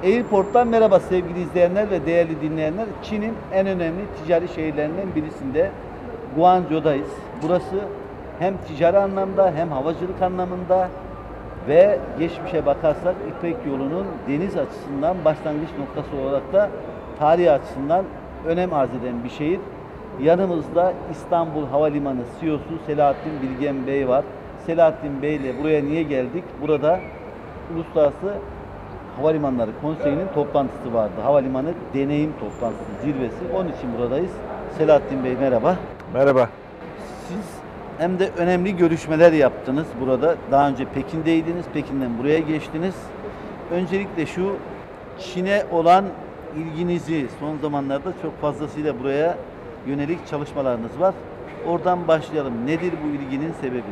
Airport'tan merhaba sevgili izleyenler ve değerli dinleyenler. Çin'in en önemli ticari şehirlerinden birisinde Guangzhou'dayız. Burası hem ticari anlamda hem havacılık anlamında ve geçmişe bakarsak İpek Yolu'nun deniz açısından başlangıç noktası olarak da tarihi açısından önem arz eden bir şehir. Yanımızda İstanbul Havalimanı CEO'su Selahattin Bilgen Bey var. Selahattin Bey ile buraya niye geldik? Burada Uluslararası Havalimanları Konseyi'nin toplantısı vardı. Havalimanı deneyim toplantısı, zirvesi. Onun için buradayız. Selahattin Bey merhaba. Merhaba. Siz hem de önemli görüşmeler yaptınız burada. Daha önce Pekin'deydiniz. Pekin'den buraya geçtiniz. Öncelikle şu Çin'e olan ilginizi son zamanlarda çok fazlasıyla buraya yönelik çalışmalarınız var. Oradan başlayalım. Nedir bu ilginin sebebi?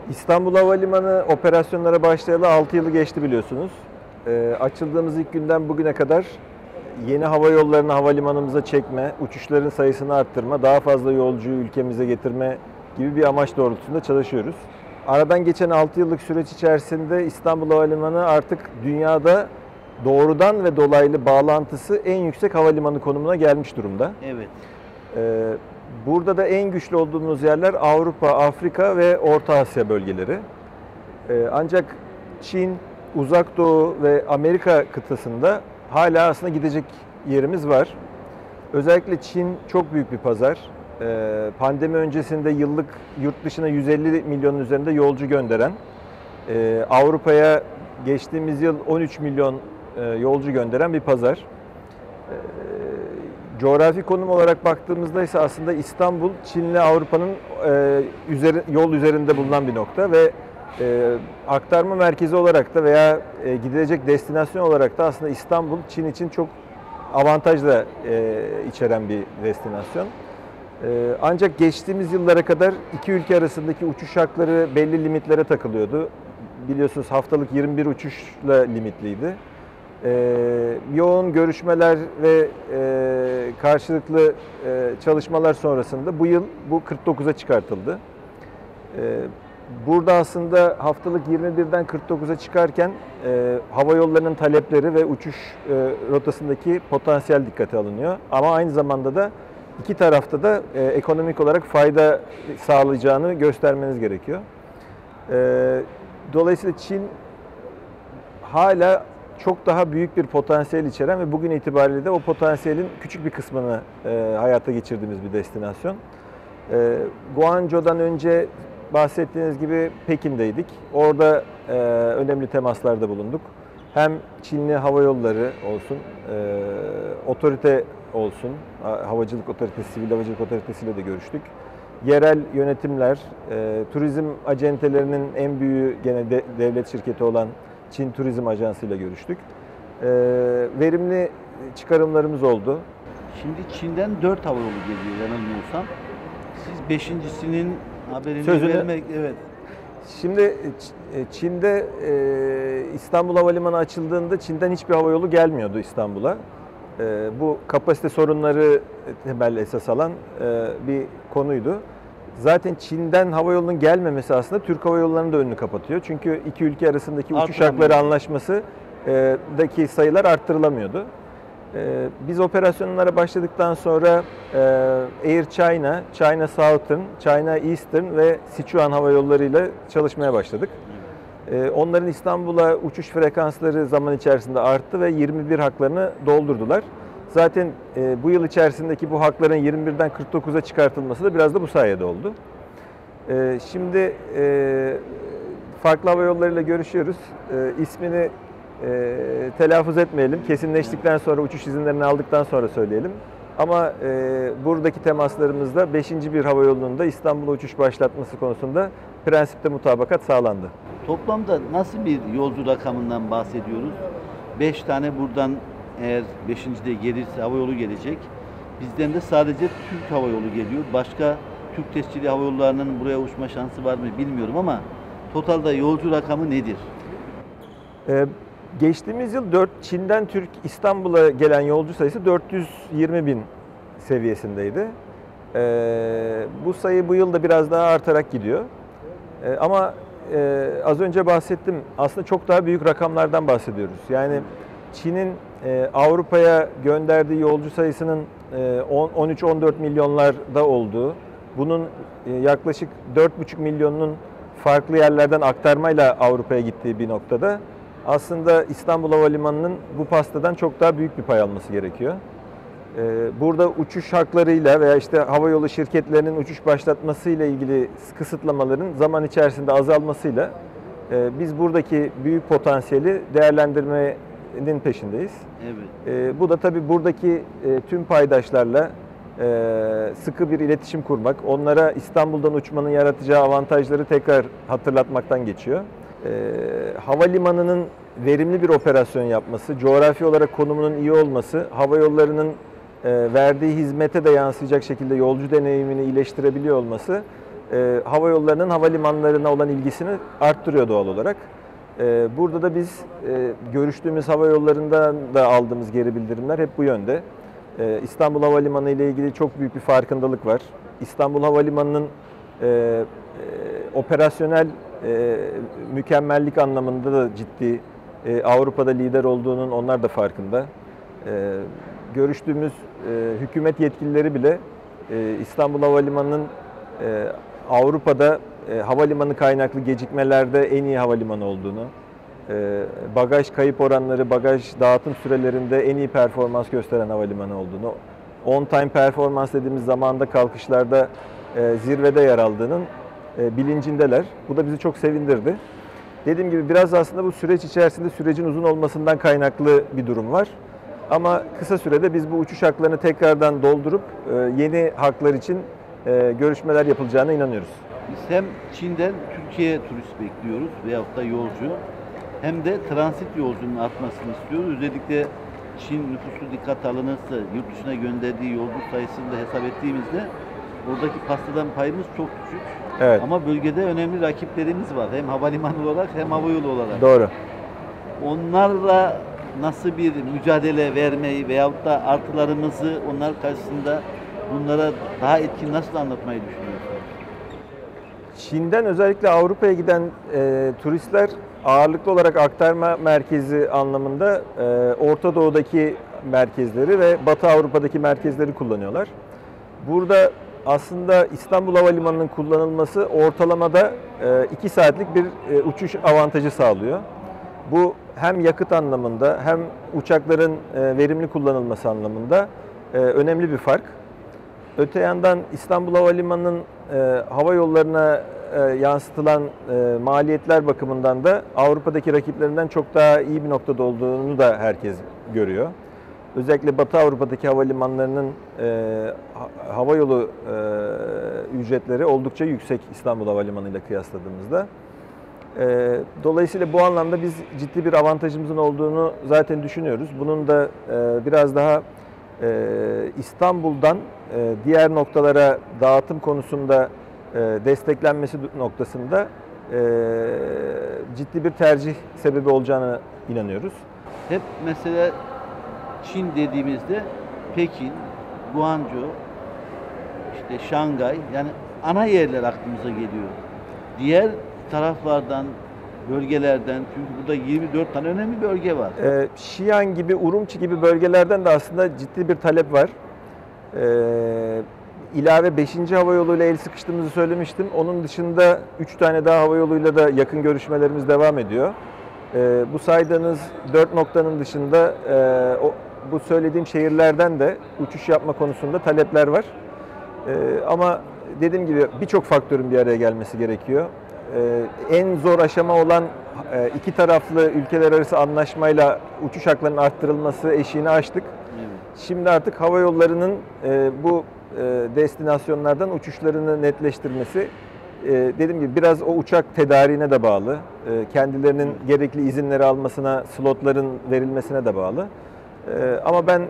İstanbul Havalimanı operasyonlara başlayalı 6 yılı geçti biliyorsunuz. Açıldığımız ilk günden bugüne kadar yeni hava yollarını havalimanımıza çekme, uçuşların sayısını arttırma, daha fazla yolcuyu ülkemize getirme gibi bir amaç doğrultusunda çalışıyoruz. Aradan geçen 6 yıllık süreç içerisinde İstanbul Havalimanı artık dünyada doğrudan ve dolaylı bağlantısı en yüksek havalimanı konumuna gelmiş durumda. Evet. Burada da en güçlü olduğumuz yerler Avrupa, Afrika ve Orta Asya bölgeleri. Ancak Çin, Uzak Doğu ve Amerika kıtasında hala aslında gidecek yerimiz var. Özellikle Çin çok büyük bir pazar. Pandemi öncesinde yıllık yurt dışına 150 milyonun üzerinde yolcu gönderen, Avrupa'ya geçtiğimiz yıl 13 milyon yolcu gönderen bir pazar. Coğrafi konum olarak baktığımızda ise aslında İstanbul, Çin'le Avrupa'nın yol üzerinde bulunan bir nokta ve aktarma merkezi olarak da veya gidilecek destinasyon olarak da aslında İstanbul, Çin için çok avantaj da içeren bir destinasyon. Ancak geçtiğimiz yıllara kadar iki ülke arasındaki uçuş hakları belli limitlere takılıyordu. Biliyorsunuz haftalık 21 uçuşla limitliydi. Yoğun görüşmeler ve karşılıklı çalışmalar sonrasında bu yıl bu 49'a çıkartıldı. Burada aslında haftalık 21'den 49'a çıkarken hava yollarının talepleri ve uçuş rotasındaki potansiyel dikkate alınıyor. Ama aynı zamanda da iki tarafta da ekonomik olarak fayda sağlayacağını göstermeniz gerekiyor. Dolayısıyla Çin hala çok daha büyük bir potansiyel içeren ve bugün itibariyle de o potansiyelin küçük bir kısmını hayata geçirdiğimiz bir destinasyon. Guangzhou'dan önce bahsettiğiniz gibi Pekin'deydik. Orada önemli temaslarda bulunduk. Hem Çinli Hava Yolları olsun, otorite olsun, Havacılık Otoritesi, Sivil Havacılık Otoritesi ile de görüştük. Yerel yönetimler, turizm acentelerinin en büyüğü gene devlet şirketi olan Çin Turizm Ajansı ile görüştük. Verimli çıkarımlarımız oldu. Şimdi Çin'den 4 hava yolu geliyor yanılmıyorsam. Siz beşincisinin haberini vermek, evet. Şimdi Çin'de İstanbul Havalimanı açıldığında Çin'den hiçbir hava yolu gelmiyordu İstanbul'a. Bu kapasite sorunları temel esas alan bir konuydu. Zaten Çin'den hava yolunun gelmemesi aslında Türk Hava Yolları'nın da önünü kapatıyor. Çünkü iki ülke arasındaki uçuş hakları anlaşması daki sayılar arttırılamıyordu. Biz operasyonlara başladıktan sonra Air China, China Southern, China Eastern ve Sichuan Hava Yolları ile çalışmaya başladık. Onların İstanbul'a uçuş frekansları zaman içerisinde arttı ve 21 haklarını doldurdular. Zaten bu yıl içerisindeki bu hakların 21'den 49'a çıkartılması da biraz da bu sayede oldu. Şimdi farklı hava yollarıyla görüşüyoruz. İsmini telaffuz etmeyelim. Kesinleştikten sonra, uçuş izinlerini aldıktan sonra söyleyelim. Ama buradaki temaslarımızda 5. bir hava yolunun da İstanbul'a uçuş başlatması konusunda prensipte mutabakat sağlandı. Toplamda nasıl bir yolcu rakamından bahsediyoruz? 5 tane buradan eğer 5. de gelirse hava yolu gelecek. Bizden de sadece Türk Hava Yolu geliyor. Başka Türk tescilli hava yollarının buraya uçma şansı var mı bilmiyorum ama totalde yolcu rakamı nedir? Geçtiğimiz yıl Çin'den İstanbul'a gelen yolcu sayısı 420 bin seviyesindeydi. Bu sayı bu yıl da biraz daha artarak gidiyor. Ama az önce bahsettim, aslında çok daha büyük rakamlardan bahsediyoruz. Yani Çin'in Avrupa'ya gönderdiği yolcu sayısının 13-14 milyonlarda olduğu, bunun yaklaşık 4,5 milyonunun farklı yerlerden aktarmayla Avrupa'ya gittiği bir noktada aslında İstanbul Havalimanı'nın bu pastadan çok daha büyük bir pay alması gerekiyor. Burada uçuş haklarıyla veya işte havayolu şirketlerinin uçuş başlatmasıyla ilgili kısıtlamaların zaman içerisinde azalmasıyla biz buradaki büyük potansiyeli değerlendirmenin peşindeyiz. Evet. Bu da tabii buradaki tüm paydaşlarla sıkı bir iletişim kurmak, onlara İstanbul'dan uçmanın yaratacağı avantajları tekrar hatırlatmaktan geçiyor. Havalimanının verimli bir operasyon yapması, coğrafi olarak konumunun iyi olması, hava yollarının verdiği hizmete de yansıyacak şekilde yolcu deneyimini iyileştirebiliyor olması, hava yollarının havalimanlarına olan ilgisini arttırıyor doğal olarak. Burada da biz görüştüğümüz hava yollarından da aldığımız geri bildirimler hep bu yönde. İstanbul Havalimanı ile ilgili çok büyük bir farkındalık var. İstanbul Havalimanı'nın operasyonel mükemmellik anlamında da ciddi Avrupa'da lider olduğunun onlar da farkında. Görüştüğümüz hükümet yetkilileri bile İstanbul Havalimanı'nın Avrupa'da havalimanı kaynaklı gecikmelerde en iyi havalimanı olduğunu, bagaj kayıp oranları, bagaj dağıtım sürelerinde en iyi performans gösteren havalimanı olduğunu, on time performans dediğimiz zamanda kalkışlarda zirvede yer aldığının bilincindeler. Bu da bizi çok sevindirdi. Dediğim gibi biraz aslında bu süreç içerisinde sürecin uzun olmasından kaynaklı bir durum var. Ama kısa sürede biz bu uçuş haklarını tekrardan doldurup yeni haklar için görüşmeler yapılacağına inanıyoruz. Biz hem Çin'den Türkiye'ye turist bekliyoruz veyahut da yolcu, hem de transit yolcunun artmasını istiyoruz. Özellikle Çin nüfusu dikkat alınırsa, yurt dışına gönderdiği yolcu sayısını da hesap ettiğimizde oradaki pastadan payımız çok küçük. Evet. Ama bölgede önemli rakiplerimiz var. Hem havalimanı olarak hem havayolu olarak. Doğru. Onlarla nasıl bir mücadele vermeyi veyahut da artılarımızı onlar karşısında bunlara daha etkin nasıl anlatmayı düşünüyorsunuz? Çin'den özellikle Avrupa'ya giden turistler ağırlıklı olarak aktarma merkezi anlamında Orta Doğu'daki merkezleri ve Batı Avrupa'daki merkezleri kullanıyorlar. Burada aslında İstanbul Havalimanı'nın kullanılması ortalamada 2 saatlik bir uçuş avantajı sağlıyor. Bu hem yakıt anlamında hem uçakların verimli kullanılması anlamında önemli bir fark. Öte yandan İstanbul Havalimanı'nın hava yollarına yansıtılan maliyetler bakımından da Avrupa'daki rakiplerinden çok daha iyi bir noktada olduğunu da herkes görüyor. Özellikle Batı Avrupa'daki havalimanlarının havayolu ücretleri oldukça yüksek İstanbul Havalimanı ile kıyasladığımızda. Dolayısıyla bu anlamda biz ciddi bir avantajımızın olduğunu zaten düşünüyoruz. Bunun da biraz daha İstanbul'dan diğer noktalara dağıtım konusunda desteklenmesi noktasında ciddi bir tercih sebebi olacağına inanıyoruz. Hep mesela Çin dediğimizde Pekin, Guangzhou, işte Şangay, yani ana yerler aklımıza geliyor. Diğer taraflardan, bölgelerden, çünkü burada 24 tane önemli bölge var. Xi'an gibi, Urumqi gibi bölgelerden de aslında ciddi bir talep var. İlave 5. havayoluyla el sıkıştığımızı söylemiştim. Onun dışında 3 tane daha havayoluyla da yakın görüşmelerimiz devam ediyor. Bu saydığınız 4 noktanın dışında bu söylediğim şehirlerden de uçuş yapma konusunda talepler var. Ama dediğim gibi birçok faktörün bir araya gelmesi gerekiyor. En zor aşama olan iki taraflı ülkeler arası anlaşmayla uçuş haklarının arttırılması eşiğini aştık. Evet. Şimdi artık hava yollarının bu destinasyonlardan uçuşlarını netleştirmesi, dediğim gibi biraz o uçak tedariğine de bağlı. Kendilerinin gerekli izinleri almasına, slotların verilmesine de bağlı. Ama ben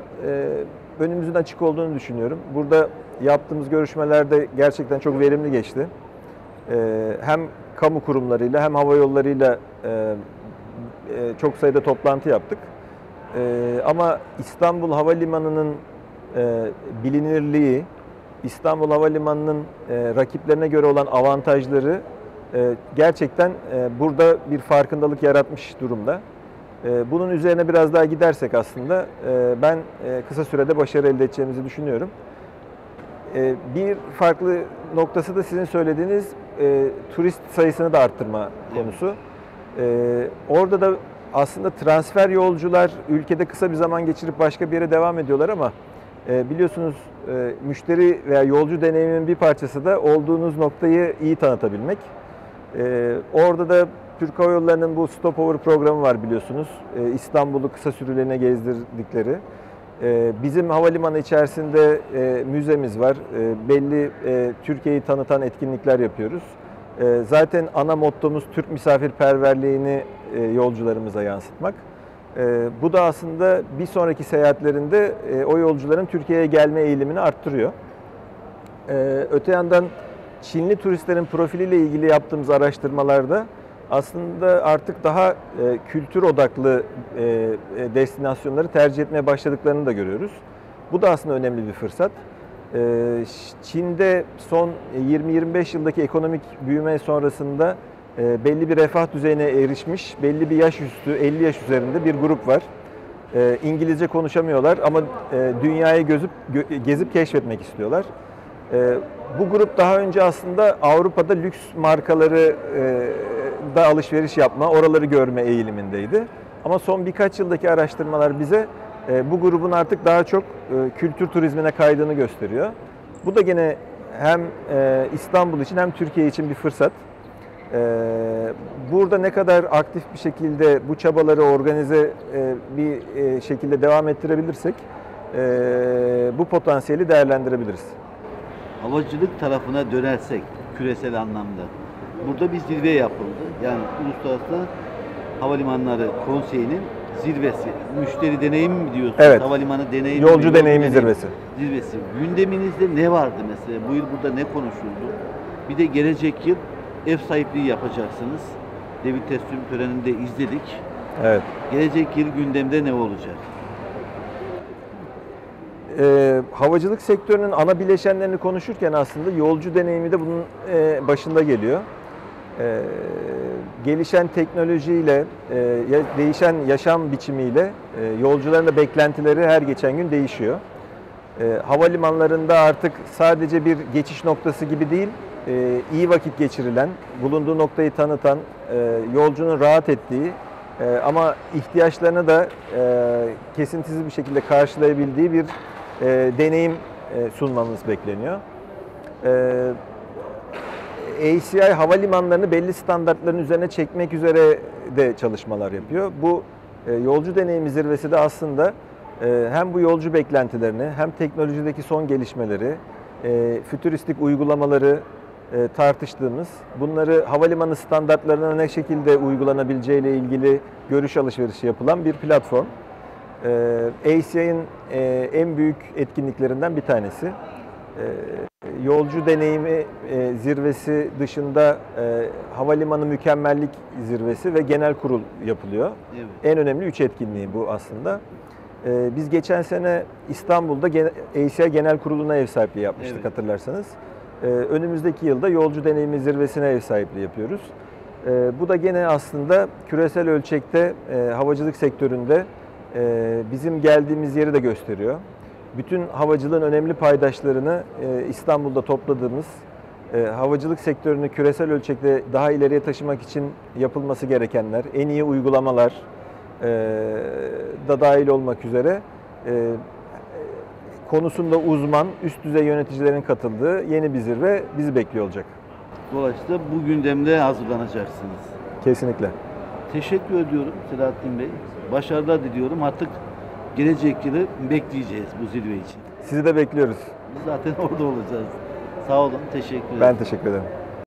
önümüzün açık olduğunu düşünüyorum. Burada yaptığımız görüşmelerde gerçekten çok verimli geçti. Hem kamu kurumlarıyla hem hava yollarıyla çok sayıda toplantı yaptık. Ama İstanbul Havalimanı'nın bilinirliği, İstanbul Havalimanı'nın rakiplerine göre olan avantajları gerçekten burada bir farkındalık yaratmış durumda. Bunun üzerine biraz daha gidersek aslında ben kısa sürede başarı elde edeceğimizi düşünüyorum. Bir farklı noktası da sizin söylediğiniz turist sayısını da arttırma konusu. Orada da aslında transfer yolcular ülkede kısa bir zaman geçirip başka bir yere devam ediyorlar ama biliyorsunuz müşteri veya yolcu deneyiminin bir parçası da olduğunuz noktayı iyi tanıtabilmek. Orada da Türk Hava Yolları'nın bu Stopover programı var biliyorsunuz. İstanbul'u kısa süreliğine gezdirdikleri. Bizim havalimanı içerisinde müzemiz var. Belli Türkiye'yi tanıtan etkinlikler yapıyoruz. Zaten ana mottomuz Türk misafirperverliğini yolcularımıza yansıtmak. Bu da aslında bir sonraki seyahatlerinde o yolcuların Türkiye'ye gelme eğilimini arttırıyor. Öte yandan Çinli turistlerin profiliyle ilgili yaptığımız araştırmalarda aslında artık daha kültür odaklı destinasyonları tercih etmeye başladıklarını da görüyoruz. Bu da aslında önemli bir fırsat. Çin'de son 20-25 yıldaki ekonomik büyüme sonrasında belli bir refah düzeyine erişmiş, belli bir yaş üstü, 50 yaş üzerinde bir grup var. İngilizce konuşamıyorlar ama dünyayı gezip keşfetmek istiyorlar. Bu grup daha önce aslında Avrupa'da lüks markaları da alışveriş yapma, oraları görme eğilimindeydi. Ama son birkaç yıldaki araştırmalar bize bu grubun artık daha çok kültür turizmine kaydığını gösteriyor. Bu da gene hem İstanbul için hem Türkiye için bir fırsat. Burada ne kadar aktif bir şekilde bu çabaları organize bir şekilde devam ettirebilirsek bu potansiyeli değerlendirebiliriz. Havacılık tarafına dönersek küresel anlamda burada bir zirve yapıldı. Yani Uluslararası Havalimanları Konseyi'nin zirvesi. Müşteri deneyimi mi diyorsunuz? Evet. Havalimanı deneyimi. Yolcu deneyimi zirvesi. Zirvesi. Gündeminizde ne vardı mesela? Bu yıl burada ne konuşuldu? Bir de gelecek yıl ev sahipliği yapacaksınız. Devir teslim töreninde izledik. Evet. Gelecek yıl gündemde ne olacak? Havacılık sektörünün ana bileşenlerini konuşurken aslında yolcu deneyimi de bunun başında geliyor. Gelişen teknolojiyle, değişen yaşam biçimiyle yolcuların da beklentileri her geçen gün değişiyor. Havalimanlarında artık sadece bir geçiş noktası gibi değil, iyi vakit geçirilen, bulunduğu noktayı tanıtan, yolcunun rahat ettiği ama ihtiyaçlarını da kesintisiz bir şekilde karşılayabildiği bir deneyim sunmamız bekleniyor. ACI havalimanlarını belli standartların üzerine çekmek üzere de çalışmalar yapıyor. Bu yolcu deneyimi zirvesi de aslında hem bu yolcu beklentilerini hem teknolojideki son gelişmeleri, fütüristik uygulamaları tartıştığımız, bunları havalimanı standartlarına ne şekilde uygulanabileceği ile ilgili görüş alışverişi yapılan bir platform. ACI'nin en büyük etkinliklerinden bir tanesi. Yolcu deneyimi zirvesi dışında havalimanı mükemmellik zirvesi ve genel kurul yapılıyor. Evet. En önemli 3 etkinliği bu aslında. Biz geçen sene İstanbul'da ACI Genel Kurulu'na ev sahipliği yapmıştık, evet, hatırlarsanız. Önümüzdeki yılda yolcu deneyimi zirvesine ev sahipliği yapıyoruz. Bu da gene aslında küresel ölçekte havacılık sektöründe bizim geldiğimiz yeri de gösteriyor. Bütün havacılığın önemli paydaşlarını İstanbul'da topladığımız, havacılık sektörünü küresel ölçekte daha ileriye taşımak için yapılması gerekenler, en iyi uygulamalar da dahil olmak üzere konusunda uzman, üst düzey yöneticilerin katıldığı yeni bir zirve bizi bekliyor olacak. Dolayısıyla bu gündemde hazırlanacaksınız. Kesinlikle. Teşekkür ediyorum Selahattin Bey. Başarılar diliyorum. Artık gelecek yılı bekleyeceğiz bu zirve için. Sizi de bekliyoruz. Biz zaten orada olacağız. Sağ olun, teşekkür ederim. Ben teşekkür ederim.